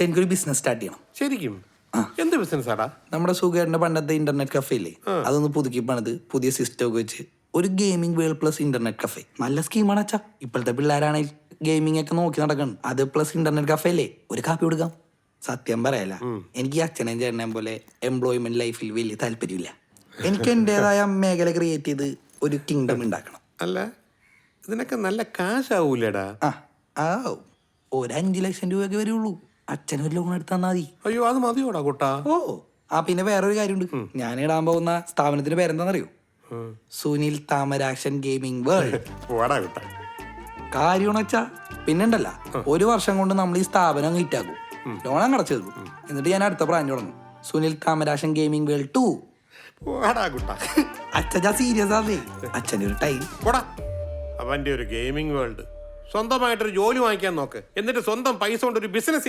അച്ഛൻ എനിക്കൊരു business start ചെയ്യണം. ശരിക്കും എന്ത് ബിസിനസ് ആടാ? നമ്മുടെ സുഖേറിന്റെ പണ്ടത്തെ ഇന്റർനെറ്റ് കഫേ ഇല്ലേ, അതൊന്ന് പുതുക്കി പണിത് പുതിയ സിസ്റ്റം ഒക്കെ വെച്ച് ഒരു gaming world plus internet cafe. നല്ല സ്കീമാണ് അച്ഛാ. ഇപ്പോഴത്തെ പിള്ളേരാണെങ്കിൽ ഗെയിമിംഗ് ഒക്കെ നോക്കി നടക്കണം. അത് പ്ലസ് ഇന്റർനെറ്റ് കഫേ അല്ലേ, ഒരു കാപ്പി കൊടുക്കാം. സത്യം പറയല, എനിക്ക് ഈ അച്ഛനെയും ചേട്ടനെയും പോലെ എംപ്ലോയ്മെന്റ് ലൈഫിൽ വലിയ താല്പര്യമില്ല. എനിക്ക് എന്റേതായ മേഖല ക്രിയേറ്റ് ചെയ്ത് ഒരു കിങ്ഡം ഉണ്ടാക്കണം. അല്ല, ഇതിനൊക്കെ നല്ല കാശാവൂലേടാ? ആ ഒരു 5 ലക്ഷം രൂപയൊക്കെ വരുള്ളൂ. അച്ഛനൊരു ലോൺ എടുത്താൽ മതി. അയ്യോ, അത് മതിയോടാ കൂട്ടാ. ഓ പിന്നെ വേറൊരു കാര്യമുണ്ട്. ഞാൻ ഇടാൻ പോകുന്ന സ്ഥാപനത്തിന്റെ പേരെന്താണെന്നറിയോ? Sunil Thamarakshan gaming world. കാര്യമെന്ന് വെച്ചാ പിന്നെണ്ടല്ല, 1 വർഷം കൊണ്ട് നമ്മൾ ഈ സ്ഥാപനം ഹിറ്റാക്കും. ലോൺ അങ്ങ് അടച്ചു തീർക്കും. എന്നിട്ട് ഞാൻ അടുത്ത ബ്രാൻഡ് തുടങ്ങും, സുനിൽ താമരാക്ഷൻ ഗെയിമിംഗ് വേൾഡ് 2. അച്ഛൻ സീരിയസ് ആണേ. അച്ഛൻ്റെ ഒരു ടൈം. അവന്റെ ഒരു ഗെയിമിംഗ് വേൾഡ്. സ്വന്തമായിട്ടൊരു ജോലി വാങ്ങിക്കാൻ നോക്ക്, എന്നിട്ട് സ്വന്തം പൈസ കൊണ്ട് ഒരു ബിസിനസ്